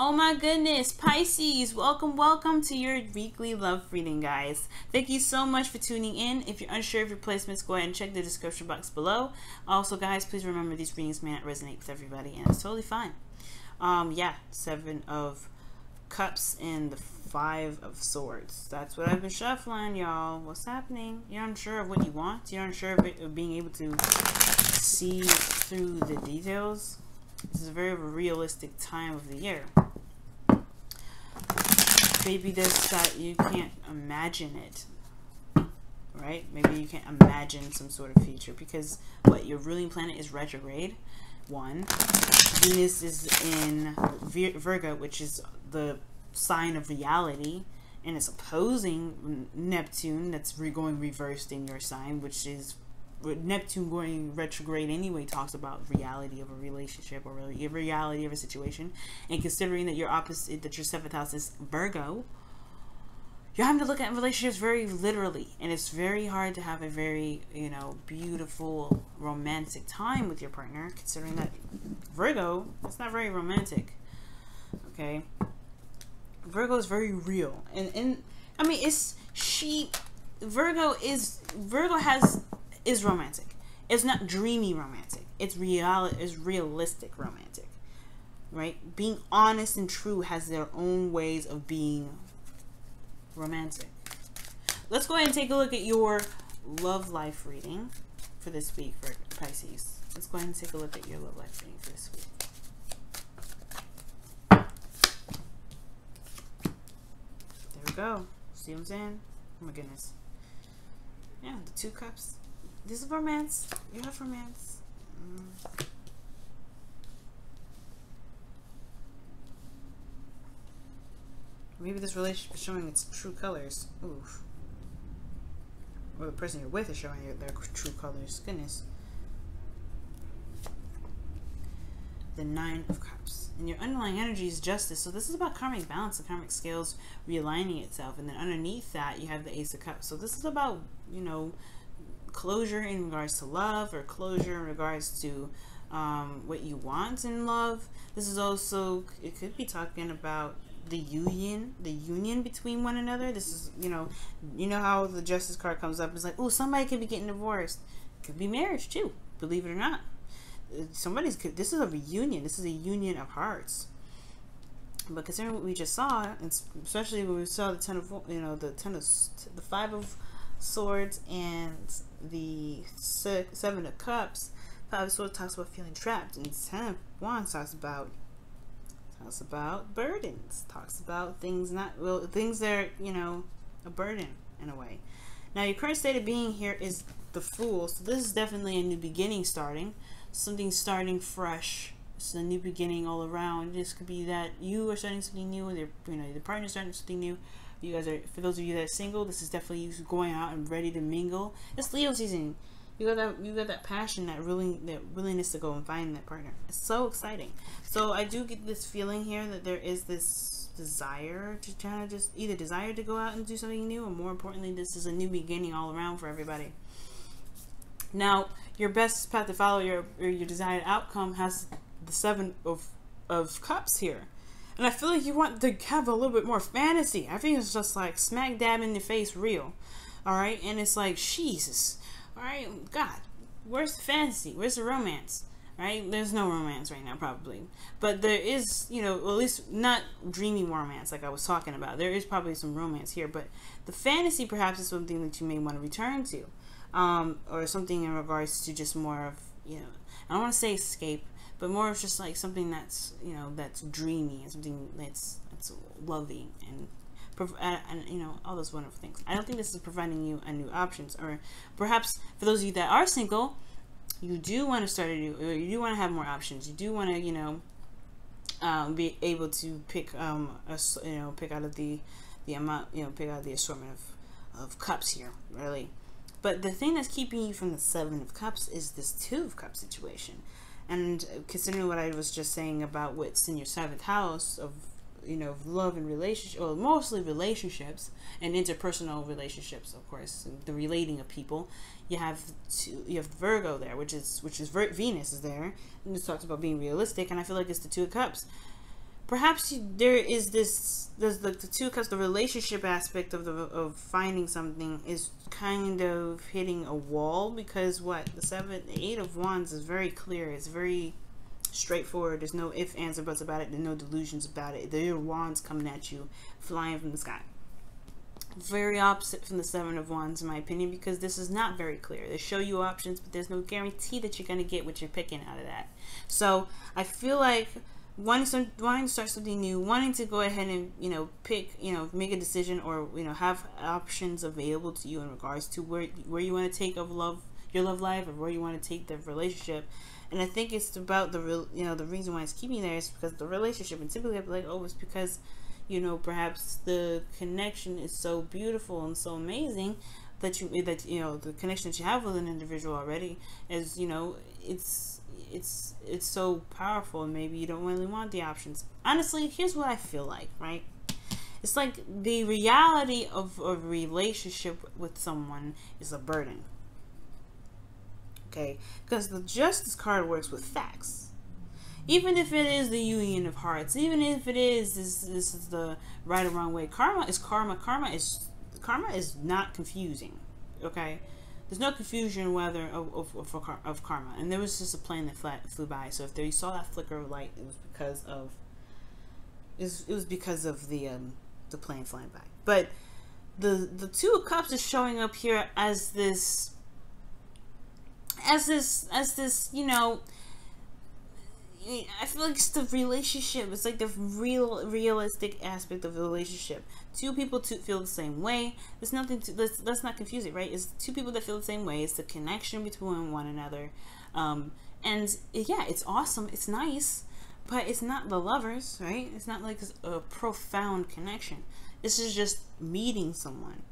Oh my goodness, Pisces, welcome to your weekly love reading, guys. Thank you so much for tuning in. If you're unsure of your placements, go ahead and check the description box below. Also, guys, please remember these readings may not resonate with everybody, and it's totally fine. Yeah, 7 of Cups and the 5 of Swords. That's what I've been shuffling, y'all. What's happening? You're unsure of what you want? You're unsure of being able to see through the details? This is a very realistic time of the year. Maybe this that you can't imagine it, right? Maybe you can't imagine some sort of future because what your ruling planet is retrograde. 1, Venus is in Virgo, which is the sign of reality, and it's opposing Neptune that's going reversed in your sign, which is Neptune going retrograde anyway talks about reality of a relationship or reality of a situation. And considering that your opposite, that your 7th house is Virgo, you're having to look at relationships very literally, and it's very hard to have a very, beautiful romantic time with your partner, considering that Virgo, it's not very romantic. Okay, Virgo is very real, and I mean Virgo is romantic. It's not dreamy romantic. It's realistic romantic, right? Being honest and true has their own ways of being romantic. Let's go ahead and take a look at your love life reading for this week for Pisces. Let's go ahead and take a look at your love life reading for this week. There we go. See what I'm saying? Oh my goodness. Yeah, the 2 cups. This is romance. You have romance. Maybe this relationship is showing its true colors. Oof. Or the person you're with is showing you their true colors. Goodness. The 9 of Cups. And your underlying energy is justice. So this is about karmic balance, the karmic scales realigning itself. And then underneath that, you have the Ace of Cups. So this is about, closure in regards to love, or closure in regards to what you want in love. This is also, it could be talking about the union between one another. This is, you know how the Justice card comes up. It's like, oh, somebody could be getting divorced. It could be marriage too, believe it or not. This is a reunion. This is a union of hearts. But considering what we just saw, and especially when we saw the 5 of Swords and the 7 of Cups, 5 of Swords talks about feeling trapped, and 10 of Wands talks about burdens, talks about things that are, a burden in a way. Now, your current state of being here is the Fool, so this is definitely a new beginning starting, something starting fresh. It's a new beginning all around. This could be that you are starting something new, or your partner's starting something new. You guys are, for those of you that are single, this is definitely you going out and ready to mingle. It's Leo season. You got that passion, that willingness to go and find that partner. It's so exciting. So I do get this feeling here that there is this desire to kind of just either desire to go out and do something new, or more importantly, this is a new beginning all around for everybody. Now, your best path to follow your desired outcome has the 7 of Cups here. And I feel like you want to have a little bit more fantasy. I think it's just like smack dab in the face real. Alright? And it's like, Jesus. Alright? God. Where's the fantasy? Where's the romance? Right? There's no romance right now, probably. But there is, at least not dreamy romance like I was talking about. There is probably some romance here. But the fantasy perhaps is something that you may want to return to. Or something in regards to just more of, I don't want to say escape, but more of just like something that's, that's dreamy, and something that's loving and all those wonderful things. I don't think this is providing you a new options, or perhaps for those of you that are single, you do want to start you do want to have more options. You do want to, be able to pick, pick out of the amount, pick out of the assortment of cups here, really. But the thing that's keeping you from the 7 of Cups is this 2 of Cups situation. And considering what I was just saying about what's in your 7th house of, love and relationship, well, mostly relationships and interpersonal relationships, of course, the relating of people, you have Virgo there, which is Venus is there, and it talks about being realistic, and I feel like it's the 2 of Cups. perhaps there is this, there's like the Two of Cups, the relationship aspect of finding something is kind of hitting a wall, because what the Eight of Wands is very clear. It's very straightforward. There's no ifs, ands, or buts about it. There's no delusions about it. There are wands coming at you, flying from the sky. Very opposite from the Seven of Wands, in my opinion, because this is not very clear. They show you options, but there's no guarantee that you're going to get what you're picking out of that. So I feel like wanting to start something new, wanting to go ahead and, you know, pick, you know, make a decision, or, you know, have options available to you in regards to where you want to take your love life, or where you want to take the relationship. And I think it's about the reason why it's keeping there is because of the relationship. And typically I'd be like, oh, it's because, you know, perhaps the connection is so beautiful and so amazing that you know, the connection that you have with an individual already is, you know, it's so powerful, and maybe you don't really want the options. Honestly, here's what I feel like, right? It's like the reality of a relationship with someone is a burden. Okay, because the Justice card works with facts. Even if it is the union of hearts, even if it is this is the right or wrong way, karma is karma. Karma is not confusing. Okay, there's no confusion whether of karma. And there was just a plane that flew by. So if you saw that flicker of light, it was because of the plane flying by. But the Two of Cups is showing up here as this, you know, I feel like it's the relationship. It's like the realistic aspect of the relationship. Two people feel the same way. There's nothing to, let's not confuse it, right? It's two people that feel the same way. It's the connection between one another. And yeah, it's awesome. It's nice, but it's not the lovers, right? It's not like a profound connection. This is just meeting someone.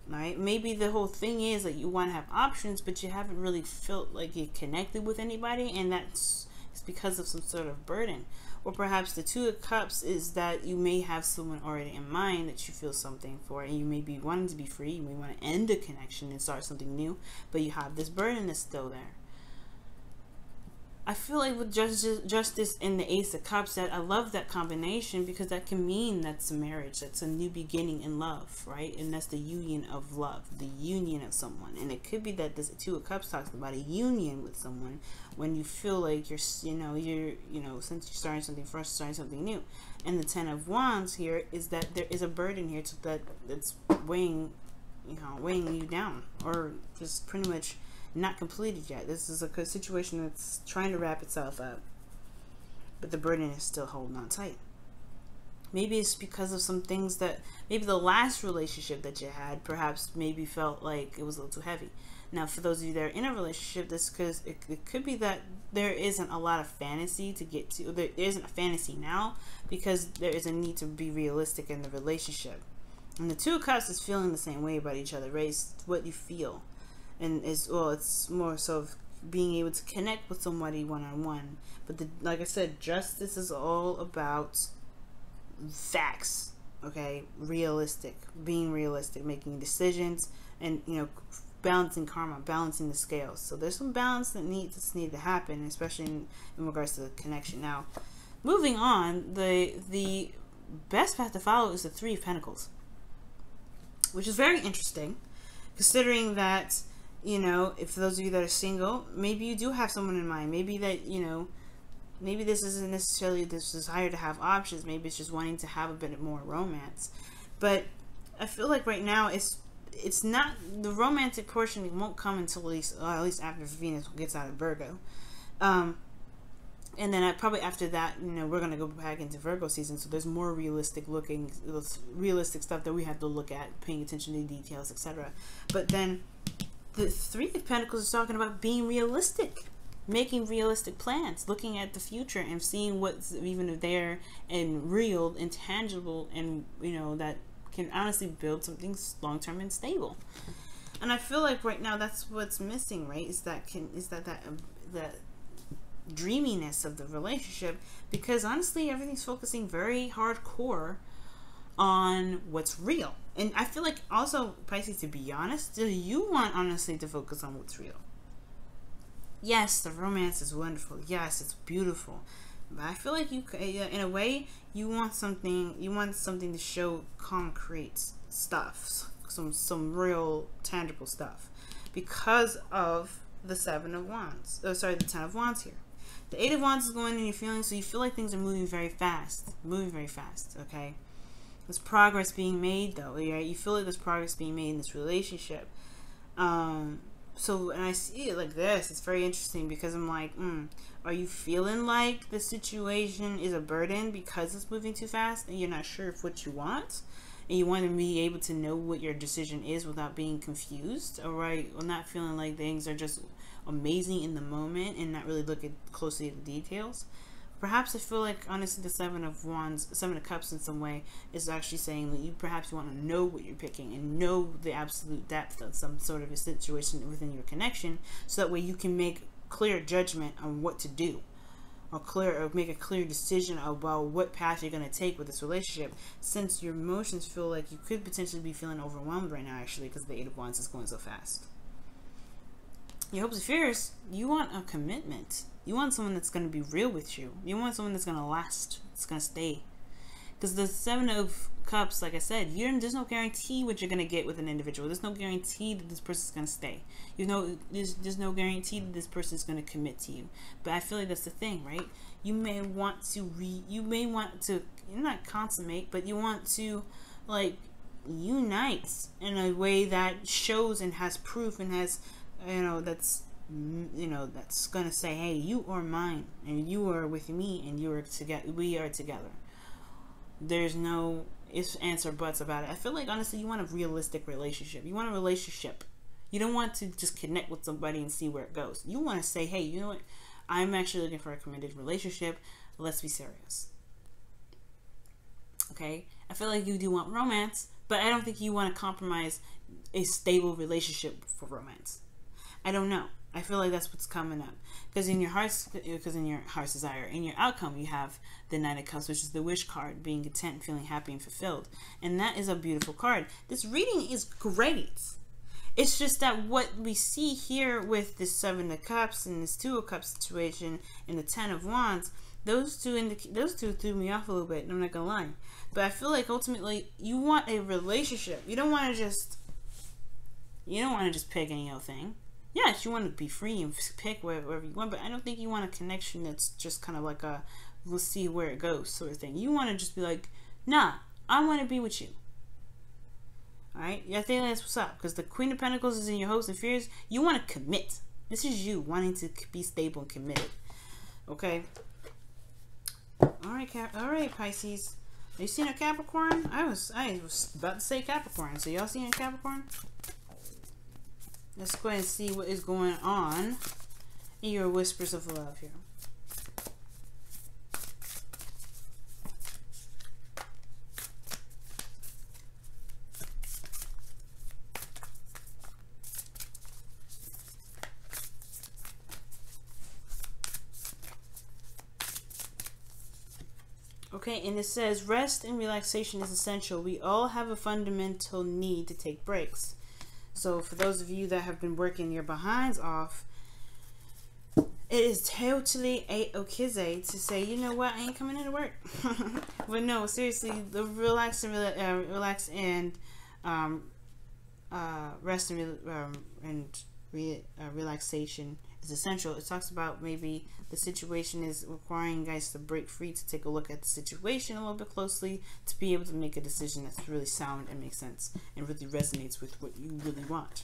Right? Maybe the whole thing is that you want to have options, but you haven't really felt like you connected with anybody, and it's because of some sort of burden. Or perhaps the Two of Cups is that you may have someone already in mind that you feel something for, and you may be wanting to be free. You may want to end a connection and start something new, but you have this burden that's still there. I feel like with Justice and the Ace of Cups, that I love that combination, because that can mean that's a marriage, that's a new beginning in love, right? And that's the union of love, the union of someone. And it could be that this Two of Cups talks about a union with someone when you feel like you're since you're starting something fresh, starting something new. And the Ten of Wands here is that there is a burden here that's weighing you down, or just pretty much not completed yet. This is a situation that's trying to wrap itself up, but the burden is still holding on tight. Maybe it's because of some things that maybe the last relationship that you had perhaps maybe felt like it was a little too heavy. Now, for those of you that are in a relationship, this because it could be that there isn't a lot of fantasy to get to. There isn't a fantasy now because there is a need to be realistic in the relationship. And the Two of Cups is feeling the same way about each other, right? It's what you feel. And it's more so of being able to connect with somebody one-on-one. But like I said, Justice is all about facts, okay? Being realistic, making decisions, and, you know, balancing karma, balancing the scales. So there's some balance that needs to happen, especially in regards to the connection. Now, moving on, the best path to follow is the Three of Pentacles, which is very interesting, considering that, you know, if those of you that are single, maybe you do have someone in mind. Maybe that, you know, maybe this isn't necessarily this desire to have options. Maybe it's just wanting to have a bit more romance. But I feel like right now it's not, the romantic portion won't come until at least after Venus gets out of Virgo. And then probably after that, you know, we're going to go back into Virgo season. So there's more realistic stuff that we have to look at, paying attention to details, etc. But then the Three of Pentacles is talking about being realistic, making realistic plans, looking at the future and seeing what's even there and real and tangible, and, you know, that can honestly build something long-term and stable. And I feel like right now that's what's missing, right? Is that dreaminess of the relationship, because honestly everything's focusing very hardcore on what's real. And I feel like also, Pisces, to be honest, do you want honestly to focus on what's real? Yes, the romance is wonderful. Yes, it's beautiful. But I feel like you, in a way, you want something to show concrete stuff, some real tangible stuff, because of the Seven of Wands. Oh, sorry, the Ten of Wands here. The Eight of Wands is going in your feelings, so you feel like things are moving very fast. Okay? There's progress being made, though. Right? You feel like there's progress being made in this relationship. So, and I see it like this. It's very interesting because I'm like, are you feeling like the situation is a burden because it's moving too fast and you're not sure of what you want? And you want to be able to know what your decision is without being confused, all right? Or not feeling like things are just amazing in the moment and not really looking closely at the details. Perhaps I feel like, honestly, the Seven of Wands, Seven of Cups in some way, is actually saying that you perhaps want to know what you're picking and know the absolute depth of some sort of a situation within your connection, so that way you can make clear judgment on what to do, or make a clear decision about what path you're going to take with this relationship, since your emotions feel like you could potentially be feeling overwhelmed right now, actually, because the Eight of Wands is going so fast. Your hopes and fears, you want a commitment. You want someone that's going to be real with you. You want someone that's going to last. It's going to stay. Because the Seven of Cups, like I said, there's no guarantee what you're going to get with an individual. There's no guarantee that this person's going to stay. There's no guarantee that this person's going to commit to you. But I feel like that's the thing, right? You may want to not consummate, but you want to, like, unite in a way that shows and has proof and has, that's gonna say, hey, you are mine and you are with me and we are together. There's no ifs, ands, or buts about it. I feel like, honestly, you want a realistic relationship. You want a relationship. You don't want to just connect with somebody and see where it goes. You want to say, hey, you know what, I'm actually looking for a committed relationship. Let's be serious. Okay? I feel like you do want romance, but I don't think you want to compromise a stable relationship for romance. I don't know. I feel like that's what's coming up. Because in your heart's desire, in your outcome, you have the Knight of Cups, which is the wish card, being content, feeling happy and fulfilled. And that is a beautiful card. This reading is great. It's just that what we see here with the Seven of Cups and this Two of Cups situation and the Ten of Wands, those two threw me off a little bit, I'm not gonna lie. But I feel like ultimately you want a relationship. You don't want to just pick any old thing. Yes, you want to be free and pick wherever you want, but I don't think you want a connection that's just kind of like a we'll see where it goes sort of thing. You want to just be like, nah, I want to be with you. Alright? I think that's what's up, because the Queen of Pentacles is in your hopes and fears. You want to commit. This is you wanting to be stable and committed. Okay? Alright, Pisces. Are you seeing a Capricorn? I was about to say Capricorn. So y'all seeing a Capricorn? Let's go ahead and see what is going on in your whispers of love here. Okay, and it says, rest and relaxation is essential. We all have a fundamental need to take breaks. So for those of you that have been working your behinds off, it is totally okay to say, you know what, I ain't coming into work. But no, seriously, the relax and rest and relaxation is essential. It talks about maybe the situation is requiring you guys to break free, to take a look at the situation a little bit closely, to be able to make a decision that's really sound and makes sense and really resonates with what you really want.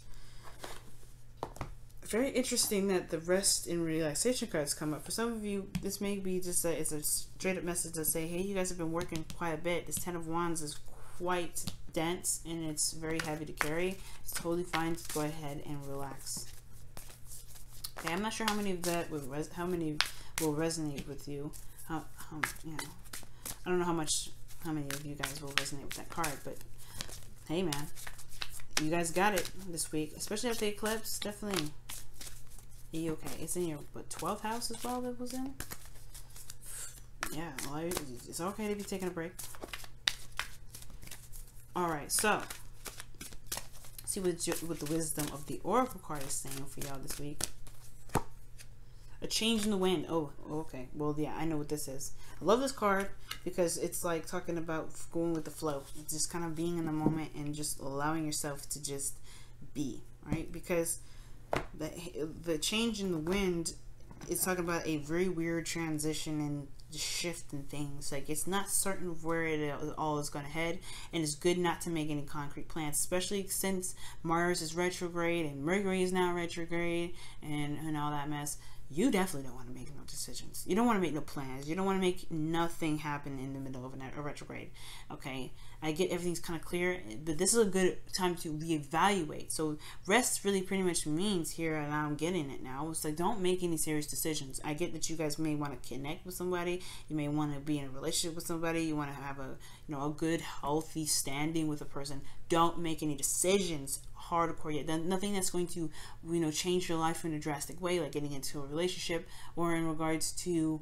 Very interesting that the rest and relaxation cards come up. For some of you, this may be just it's a straight up message to say, hey, you guys have been working quite a bit. This Ten of Wands is quite dense and it's very heavy to carry. It's totally fine to go ahead and relax. Okay, I'm not sure how many of that will resonate with you. You know, I don't know how many of you guys will resonate with that card, but hey, man, you guys got it this week, especially after the eclipse. Definitely, okay. It's in your 12th house as well. That was in. Yeah, well, it's okay to be taking a break. All right, so see what the wisdom of the Oracle card is saying for y'all this week. A change in the wind. Oh, okay. Well, yeah, I know what this is. I love this card because it's like talking about going with the flow. It's just kind of being in the moment and just allowing yourself to just be, right? Because the change in the wind is talking about a very weird transition and shift in things. Like, it's not certain where it all is going to head, and it's good not to make any concrete plans, especially since Mars is retrograde and Mercury is now retrograde and all that mess. You definitely don't want to make no decisions. You don't want to make no plans. You don't want to make nothing happen in the middle of a retrograde. Okay, I get everything's kind of clear, but this is a good time to reevaluate. So rest really pretty much means here, and I'm getting it now. It's like, don't make any serious decisions. I get that you guys may want to connect with somebody. You may want to be in a relationship with somebody. You want to have a a good, healthy standing with a person. Don't make any decisions hardcore yet. Nothing that's going to change your life in a drastic way, like getting into a relationship or in regards to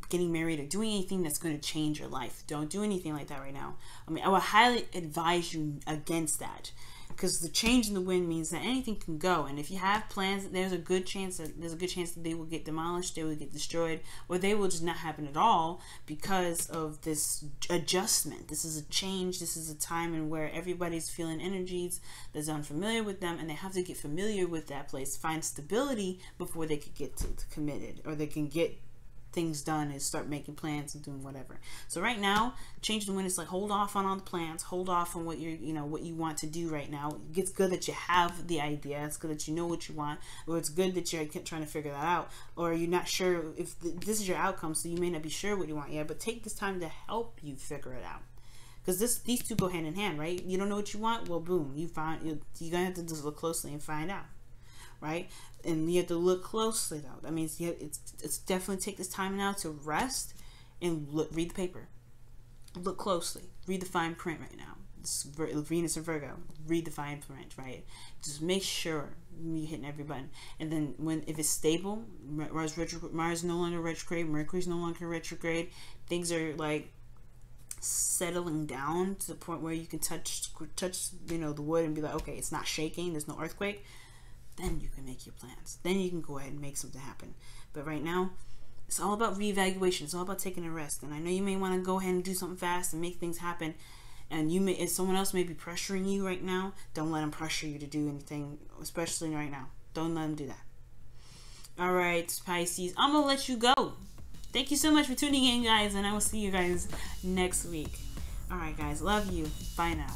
getting married or doing anything that's going to change your life. Don't do anything like that right now. I mean, I would highly advise you against that, because the change in the wind means that anything can go, and if you have plans, there's a good chance that they will get demolished, they will get destroyed, or they will just not happen at all because of this adjustment. This is a change. This is a time in where everybody's feeling energies that's unfamiliar with them, and they have to get familiar with that place, find stability before they could get to committed, or they can get things done and start making plans and doing whatever. So right now, change the wind is like, hold off on all the plans, hold off on what what you want to do right now. It's good that you have the idea. It's good that you know what you want, or it's good that you're trying to figure that out, or you're not sure if this is your outcome, so you may not be sure what you want yet, but take this time to help you figure it out. Because these two go hand in hand, right? You don't know what you want, well, boom, you're gonna have to just look closely and find out, right? And you have to look closely though. That means it's definitely take this time now to rest and read the paper. Look closely. Read the fine print right now. It's Venus and Virgo. Read the fine print, right? Just make sure you're hitting every button. And then if it's stable, Mars no longer retrograde, Mercury's no longer retrograde, things are like settling down to the point where you can touch the wood and be like, okay, it's not shaking, there's no earthquake. Then you can make your plans. Then you can go ahead and make something happen. But right now, it's all about reevaluation. It's all about taking a rest. And I know you may want to go ahead and do something fast and make things happen. And if someone else may be pressuring you right now, don't let them pressure you to do anything, especially right now. Don't let them do that. All right, Pisces, I'm going to let you go. Thank you so much for tuning in, guys. And I will see you guys next week. All right, guys. Love you. Bye now.